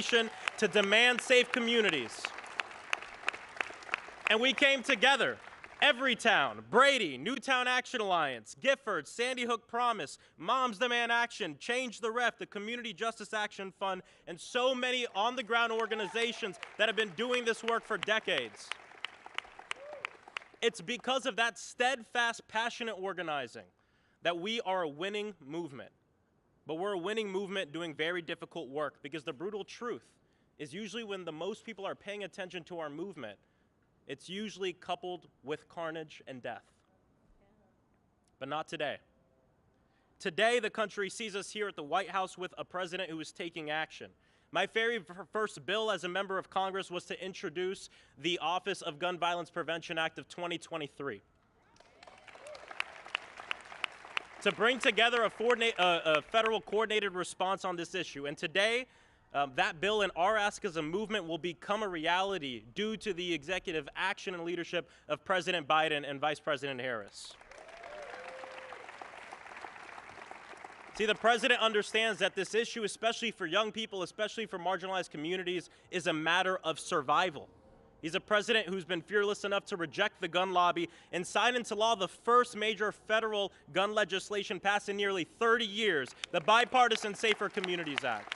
to demand safe communities. And we came together. Everytown, Brady, Newtown Action Alliance, Gifford, Sandy Hook Promise, Moms Demand Action, Change the Ref, the Community Justice Action Fund, and so many on-the-ground organizations that have been doing this work for decades. It's because of that steadfast, passionate organizing that we are a winning movement. But we're a winning movement doing very difficult work, because the brutal truth is usually when the most people are paying attention to our movement, it's usually coupled with carnage and death. But not today. Today, the country sees us here at the White House with a president who is taking action. My very first bill as a member of Congress was to introduce the Office of Gun Violence Prevention Act of 2023. To bring together a federal coordinated response on this issue. And today, that bill and our ask as a movement will become a reality due to the executive action and leadership of President Biden and Vice President Harris. See, the president understands that this issue, especially for young people, especially for marginalized communities, is a matter of survival. He's a president who's been fearless enough to reject the gun lobby and sign into law the first major federal gun legislation passed in nearly 30 years, the Bipartisan Safer Communities Act.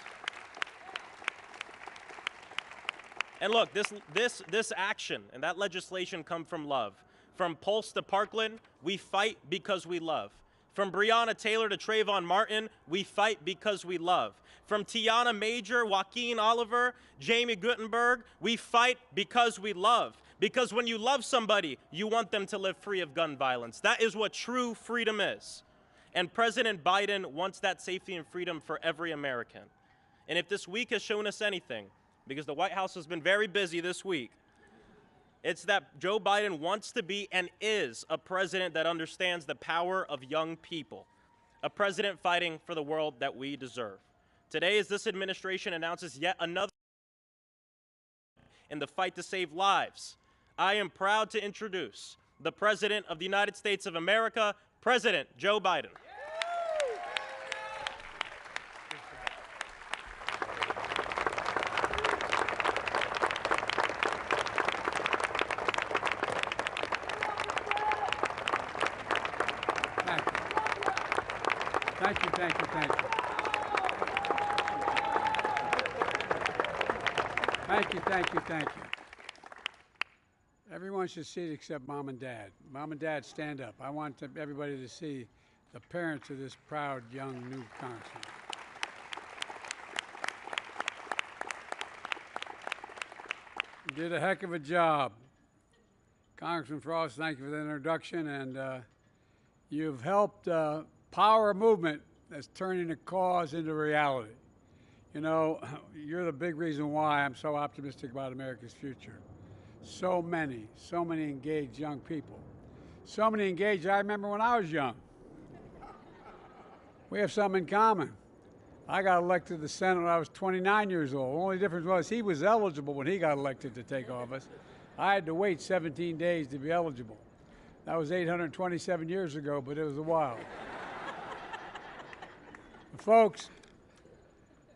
And look, this action and that legislation come from love. From Pulse to Parkland, we fight because we love. From Breonna Taylor to Trayvon Martin, we fight because we love. From Tiana Major, Joaquin Oliver, Jamie Guttenberg, we fight because we love. Because when you love somebody, you want them to live free of gun violence. That is what true freedom is. And President Biden wants that safety and freedom for every American. And if this week has shown us anything, because the White House has been very busy this week, it's that Joe Biden wants to be and is a president that understands the power of young people, a president fighting for the world that we deserve. Today, as this administration announces yet another in the fight to save lives, I am proud to introduce the President of the United States of America, President Joe Biden. Thank you, thank you, thank you. Thank you, thank you, thank you. Everyone should see it except Mom and Dad. Mom and Dad, stand up. I want everybody to see the parents of this proud young new congressman. You did a heck of a job. Congressman Frost, thank you for the introduction, and you've helped power a movement that's turning a cause into reality. You know, you're the big reason why I'm so optimistic about America's future. So many engaged young people. So many engaged, I remember when I was young. We have something in common. I got elected to the Senate when I was 29 years old. The only difference was he was eligible when he got elected to take office. I had to wait 17 days to be eligible. That was 827 years ago, but it was a while. Folks,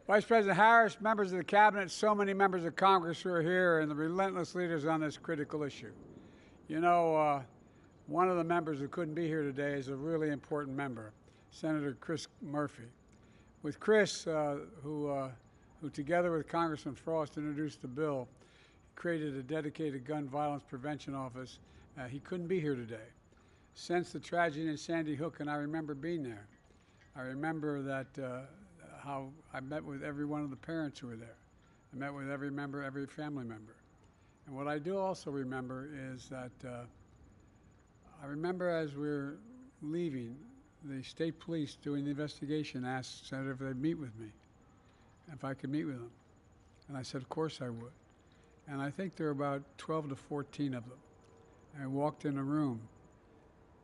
Vice President Harris, members of the cabinet, so many members of Congress who are here, and the relentless leaders on this critical issue. You know, one of the members who couldn't be here today is a really important member, Senator Chris Murphy. With Chris, who together with Congressman Frost introduced the bill, created a dedicated gun violence prevention office. He couldn't be here today. Since the tragedy in Sandy Hook, and I remember being there. I remember that how I met with every one of the parents who were there. I met with every member, every family member. And what I do also remember is that I remember as we were leaving, the state police doing the investigation asked Senator if they'd meet with me, if I could meet with them. And I said, of course I would. And I think there were about 12 to 14 of them. And I walked in a room,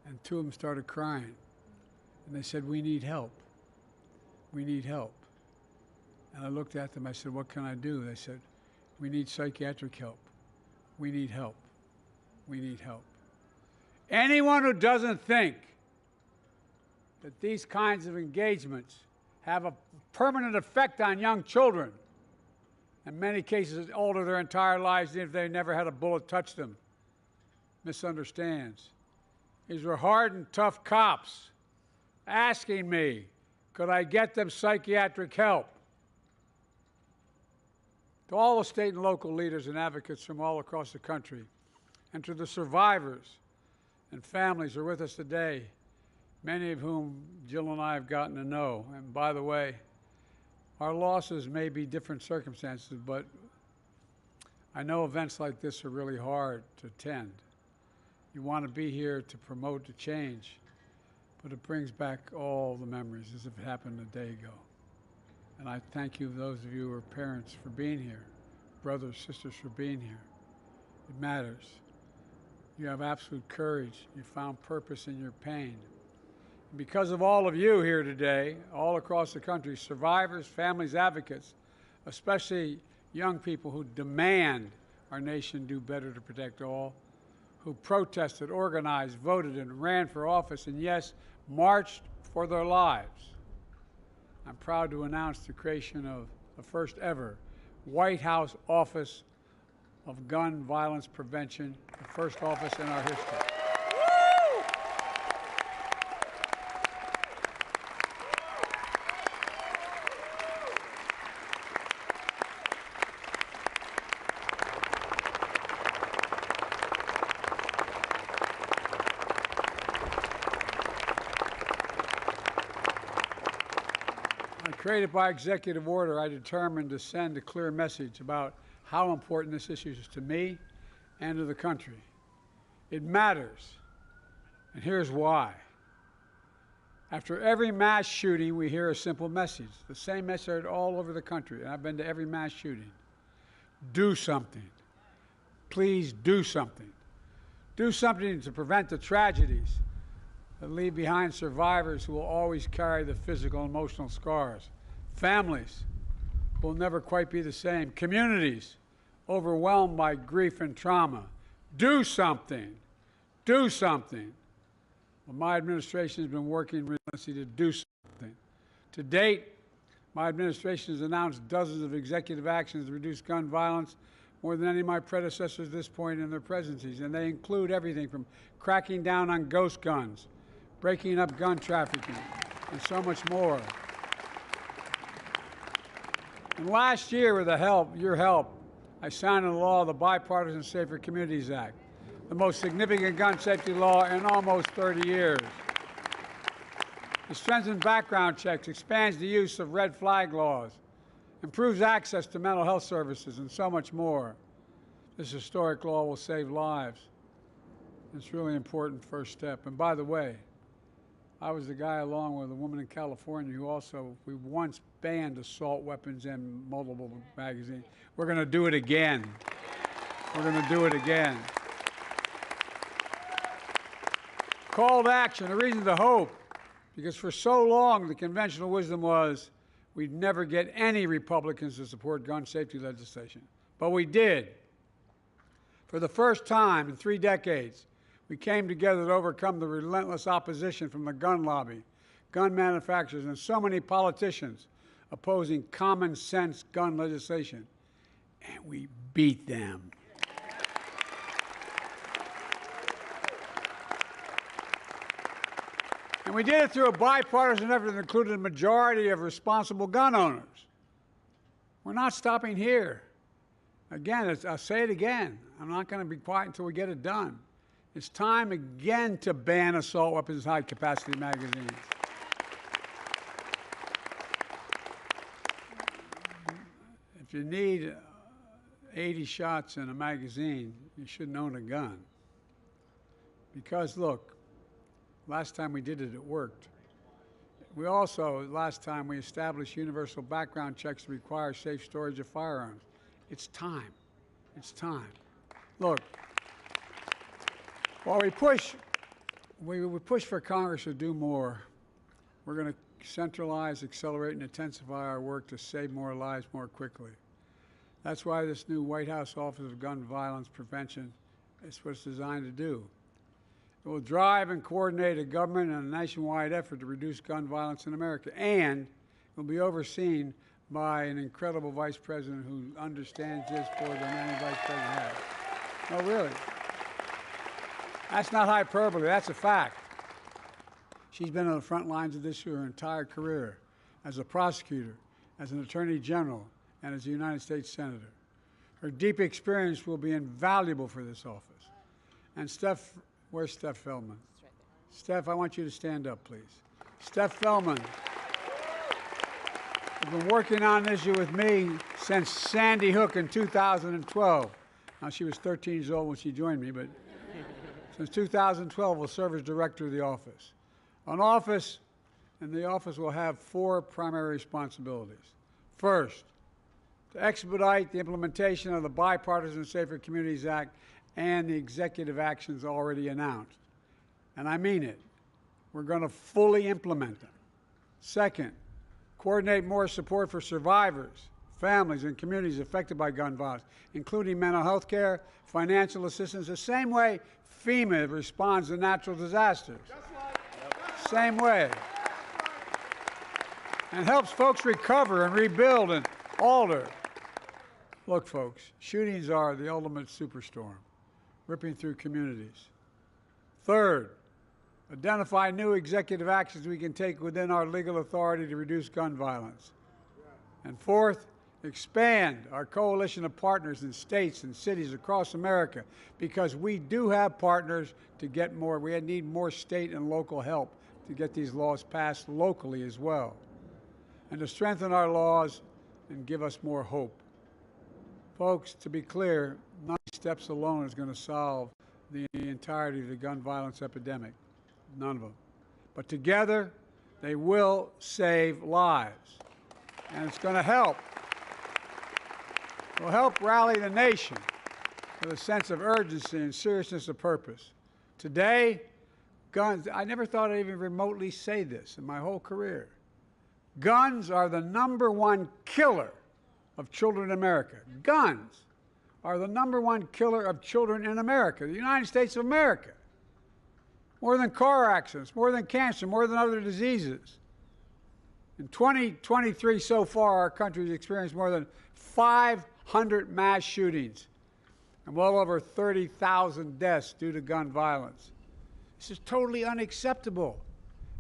and two of them started crying. And they said, we need help. We need help. And I looked at them, I said, what can I do? They said, we need psychiatric help. We need help. We need help. Anyone who doesn't think that these kinds of engagements have a permanent effect on young children in many cases older their entire lives, even if they never had a bullet touch them, misunderstands. These were hardened, tough cops asking me, could I get them psychiatric help? To all the state and local leaders and advocates from all across the country, and to the survivors and families who are with us today, many of whom Jill and I have gotten to know. And by the way, our losses may be different circumstances, but I know events like this are really hard to attend. You want to be here to promote the change, but it brings back all the memories as if it happened a day ago. And I thank you, those of you who are parents, for being here, brothers, sisters, for being here. It matters. You have absolute courage. You found purpose in your pain. And because of all of you here today, all across the country, survivors, families, advocates, especially young people who demand our nation do better to protect all, who protested, organized, voted, and ran for office, and yes, marched for their lives. I'm proud to announce the creation of the first ever White House Office of Gun Violence Prevention, the first office in our history. Created by executive order, I determined to send a clear message about how important this issue is to me and to the country. It matters, and here's why. After every mass shooting, we hear a simple message, the same message all over the country, and I've been to every mass shooting. Do something. Please do something. Do something to prevent the tragedies that leave behind survivors who will always carry the physical and emotional scars. Families who will never quite be the same. Communities overwhelmed by grief and trauma. Do something. Do something. Well, my administration has been working relentlessly to do something. To date, my administration has announced dozens of executive actions to reduce gun violence, more than any of my predecessors at this point in their presidencies, and they include everything from cracking down on ghost guns, breaking up gun trafficking, and so much more. And last year, with your help, I signed into law the Bipartisan Safer Communities Act, the most significant gun safety law in almost 30 years. It strengthens background checks, expands the use of red flag laws, improves access to mental health services, and so much more. This historic law will save lives. It's really an important first step. And by the way, I was the guy, along with a woman in California, who also, we once banned assault weapons and multiple magazines. We're going to do it again. We're going to do it again. Call to action, a reason to hope, because for so long the conventional wisdom was we'd never get any Republicans to support gun safety legislation. But we did. For the first time in 3 decades, we came together to overcome the relentless opposition from the gun lobby, gun manufacturers, and so many politicians opposing common sense gun legislation. And we beat them. And we did it through a bipartisan effort that included a majority of responsible gun owners. We're not stopping here. Again, I'll say it again. I'm not going to be quiet until we get it done. It's time again to ban assault weapons and high-capacity magazines. If you need 80 shots in a magazine, you shouldn't own a gun. Because, look, last time we did it, it worked. We also, last time, we established universal background checks to require safe storage of firearms. It's time. It's time. Look, while we push for Congress to do more, we're going to centralize, accelerate, and intensify our work to save more lives more quickly. That's why this new White House Office of Gun Violence Prevention is what it's designed to do. It will drive and coordinate a government and a nationwide effort to reduce gun violence in America, and it will be overseen by an incredible vice president who understands this more than any vice president has. No, really. That's not hyperbole, that's a fact. She's been on the front lines of this her entire career as a prosecutor, as an attorney general, and as a United States senator. Her deep experience will be invaluable for this office. And Steph, where's Steph Feldman? Right, Steph, I want you to stand up, please. Steph Feldman has been working on this issue with me since Sandy Hook in 2012. Now, she was 13 years old when she joined me, but since 2012 will serve as director of the office. The office will have 4 primary responsibilities. First, to expedite the implementation of the Bipartisan Safer Communities Act and the executive actions already announced. And I mean it. We're going to fully implement them. Second, coordinate more support for survivors, families, and communities affected by gun violence, including mental health care, financial assistance, the same way FEMA responds to natural disasters. Same way. And helps folks recover and rebuild and alter. Look, folks, shootings are the ultimate superstorm, ripping through communities. Third, identify new executive actions we can take within our legal authority to reduce gun violence. And fourth, expand our coalition of partners in states and cities across America, because we do have partners to get more. We need more state and local help to get these laws passed locally as well, and to strengthen our laws and give us more hope. Folks, to be clear, none of these steps alone is going to solve the entirety of the gun violence epidemic. None of them. But together, they will save lives. And it's going to help. It will help rally the nation with a sense of urgency and seriousness of purpose. Today, guns, I never thought I'd even remotely say this in my whole career. Guns are the #1 killer of children in America. Guns are the #1 killer of children in America, the United States of America. More than car accidents, more than cancer, more than other diseases. In 2023 so far, our country has experienced more than 500 mass shootings and well over 30,000 deaths due to gun violence. This is totally unacceptable.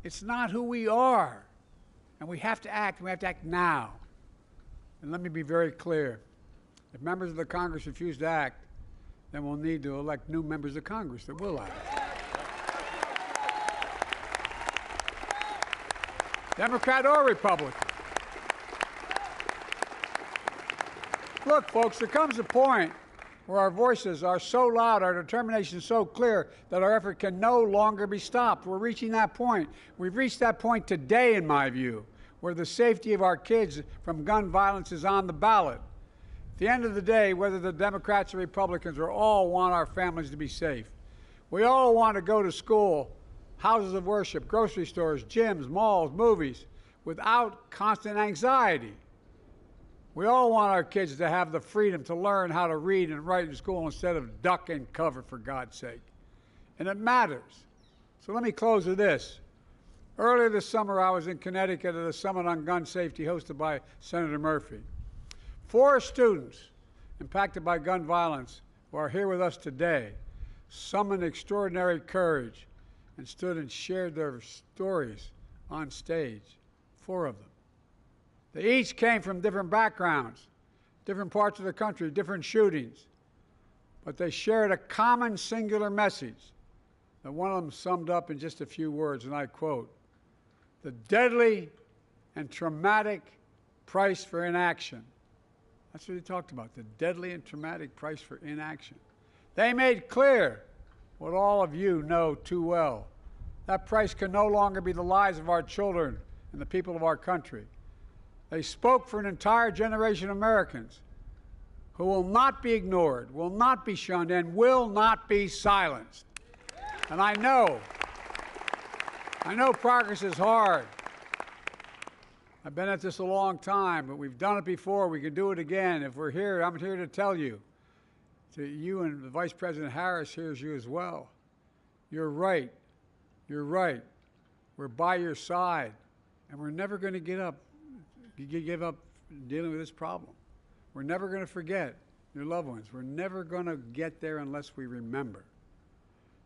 It's not who we are. And we have to act, and we have to act now. And let me be very clear. If members of the Congress refuse to act, then we'll need to elect new members of Congress that will act. Democrat or Republican. Look, folks, there comes a point where our voices are so loud, our determination is so clear that our effort can no longer be stopped. We're reaching that point. We've reached that point today, in my view, where the safety of our kids from gun violence is on the ballot. At the end of the day, whether the Democrats or Republicans, we all want our families to be safe. We all want to go to school, houses of worship, grocery stores, gyms, malls, movies, without constant anxiety. We all want our kids to have the freedom to learn how to read and write in school instead of duck and cover, for God's sake. And it matters. So let me close with this. Earlier this summer, I was in Connecticut at a summit on gun safety hosted by Senator Murphy. 4 students impacted by gun violence who are here with us today summoned extraordinary courage and stood and shared their stories on stage, 4 of them. They each came from different backgrounds, different parts of the country, different shootings, but they shared a common singular message that one of them summed up in just a few words, and I quote, "The deadly and traumatic price for inaction." That's what he talked about, the deadly and traumatic price for inaction. They made clear what all of you know too well. That price can no longer be the lives of our children and the people of our country. They spoke for an entire generation of Americans who will not be ignored, will not be shunned, and will not be silenced. And I know progress is hard. I've been at this a long time, but we've done it before. We can do it again. If we're here, I'm here to tell you, to you and Vice President Harris hears you as well. You're right. You're right. We're by your side, and we're never going to give up dealing with this problem. We're never going to forget your loved ones. We're never going to get there unless we remember.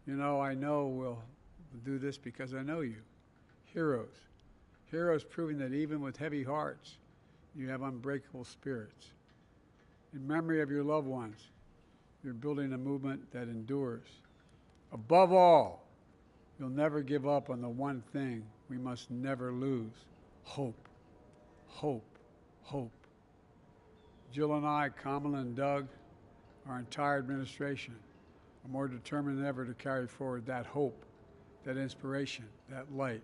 You know, I know we'll do this because I know you. Heroes. Heroes proving that even with heavy hearts, you have unbreakable spirits. In memory of your loved ones, you're building a movement that endures. Above all, you'll never give up on the one thing we must never lose: hope, hope, hope. Jill and I, Kamala and Doug, our entire administration, are more determined than ever to carry forward that hope, that inspiration, that light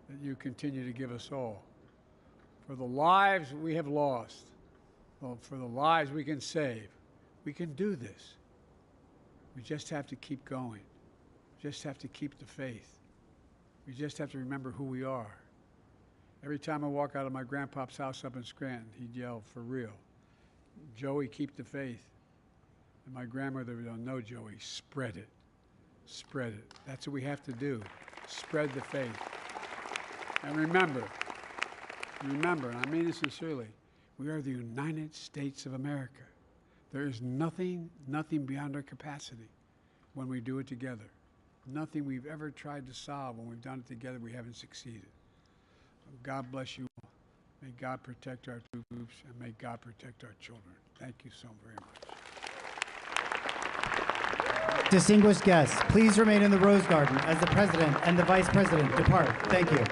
that you continue to give us all. For the lives we have lost, for the lives we can save, we can do this. We just have to keep going. We just have to keep the faith. We just have to remember who we are. Every time I walk out of my grandpa's house up in Scranton, he'd yell, "For real. Joey, keep the faith." And my grandmother would go, "No, Joey, spread it. Spread it." That's what we have to do. Spread the faith. And remember, and I mean this sincerely, we are the United States of America. There is nothing beyond our capacity when we do it together. Nothing we've ever tried to solve, when we've done it together, we haven't succeeded. God bless you all. May God protect our troops, and may God protect our children. Thank you so very much. Distinguished guests, please remain in the Rose Garden as the President and the Vice President depart. Thank you.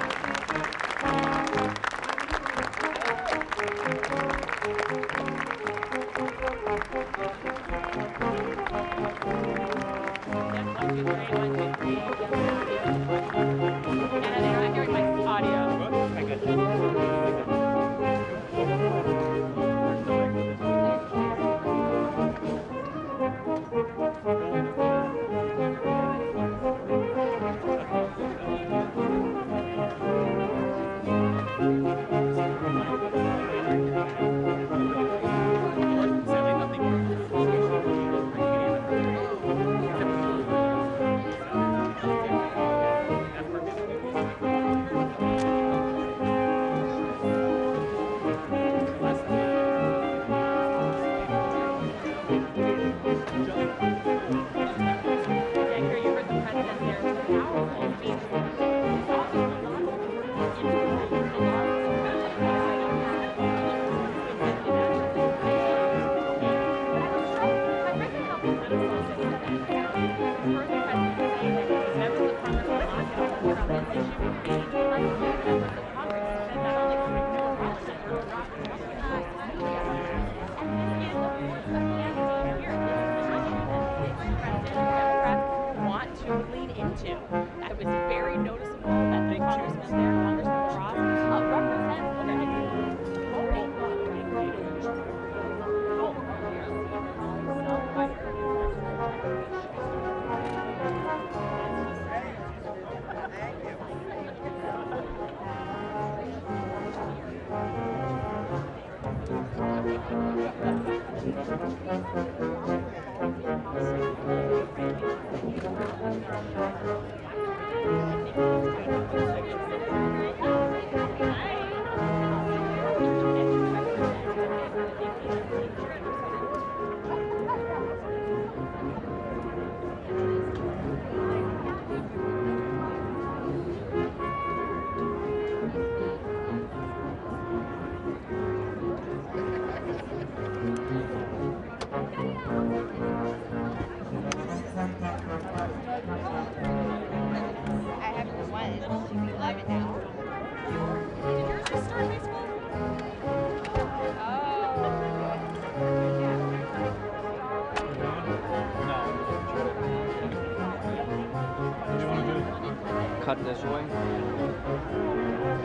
Cut this way.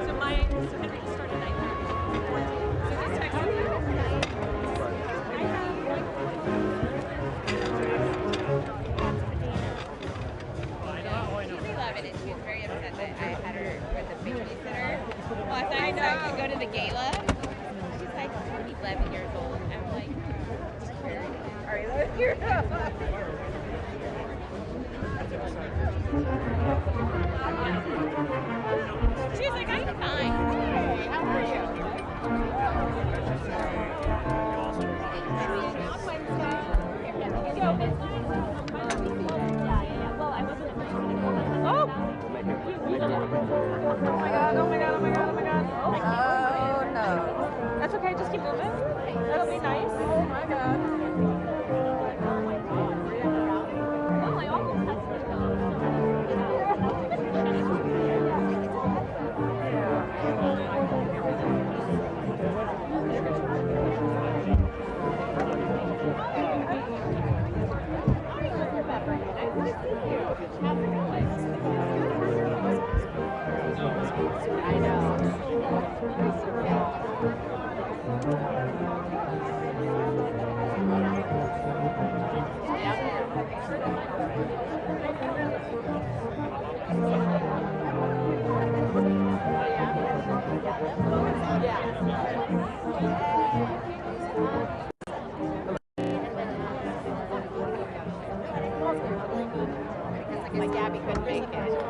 So Henry just started at 9:30. So this text We love it, and she was very upset that I had her with the babysitter. Last night I tried to go to the gala. She's like 11 years old. I'm like, are you 11 years old? She's like, I'm fine. Hey, how are you? Oh no. That's okay, just keep moving. That'll be nice. Oh my god. Oh my god. Oh, I almost had I like Gabby couldn't make it.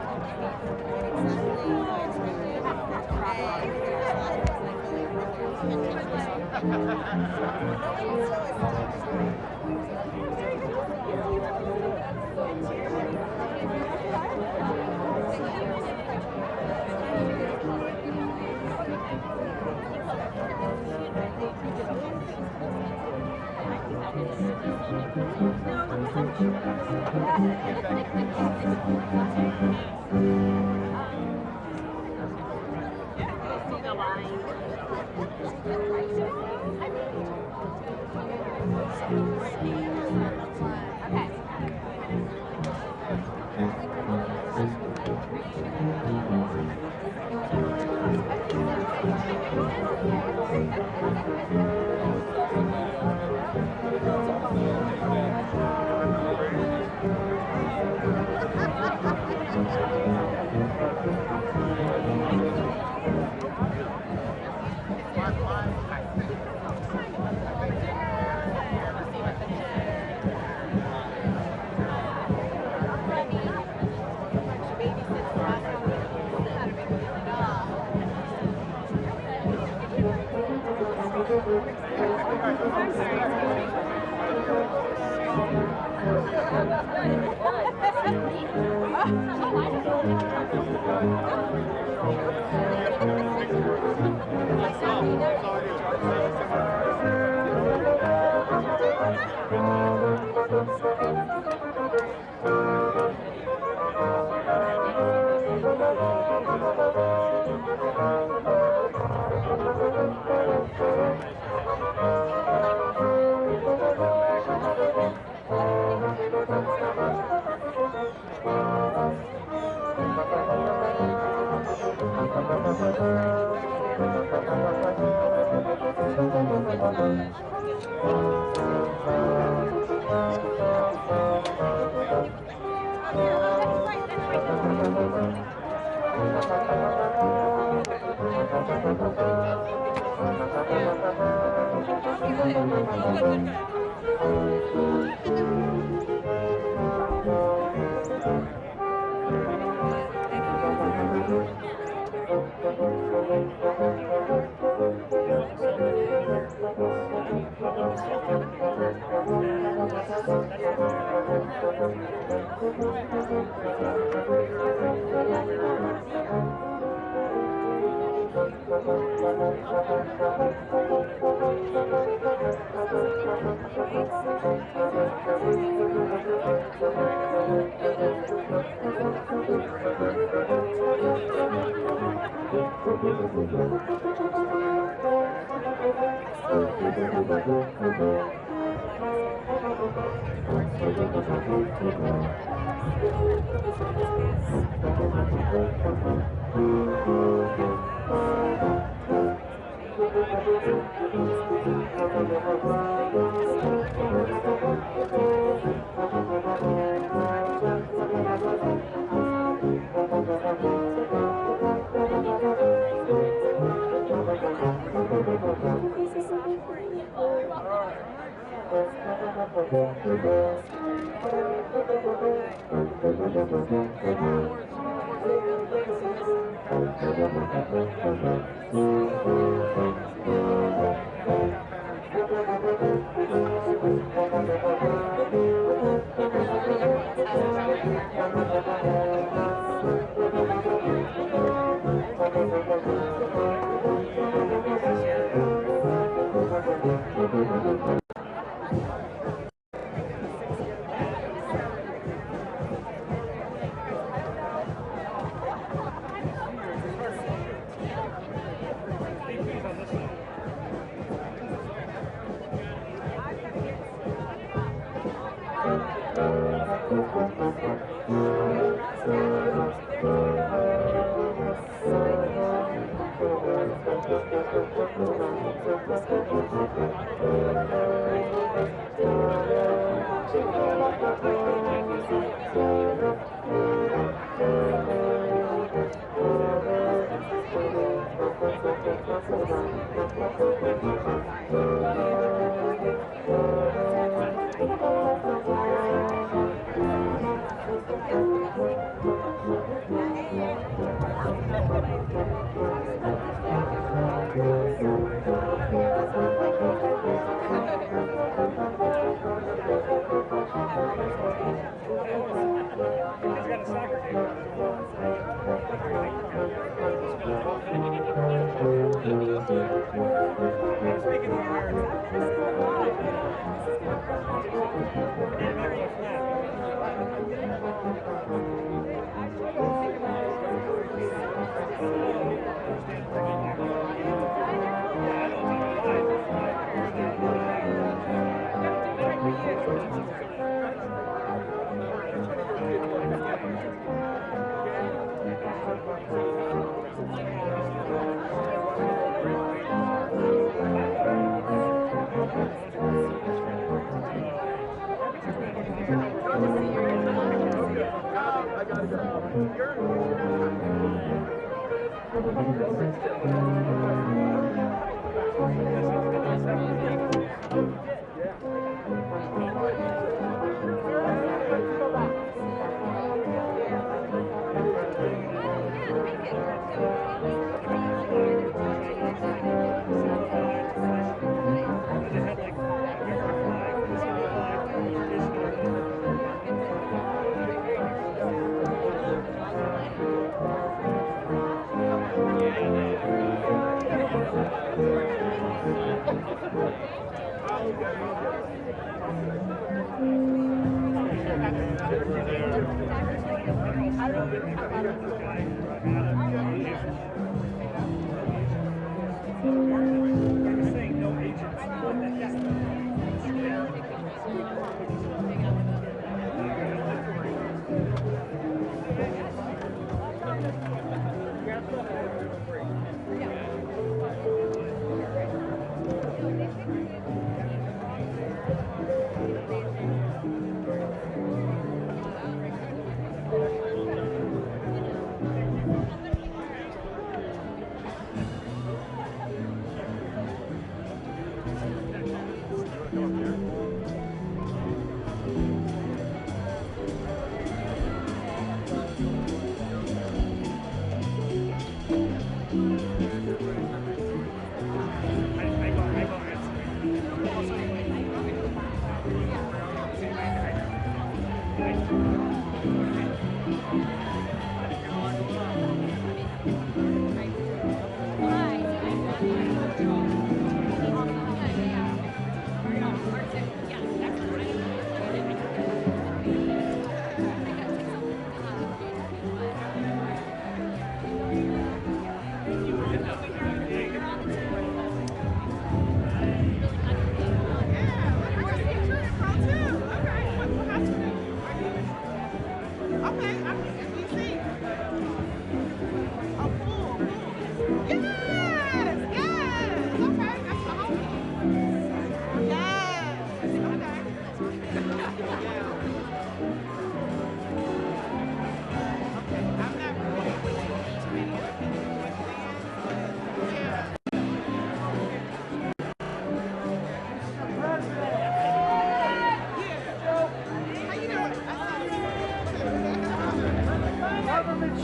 Okay,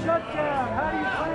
shutdown. How do you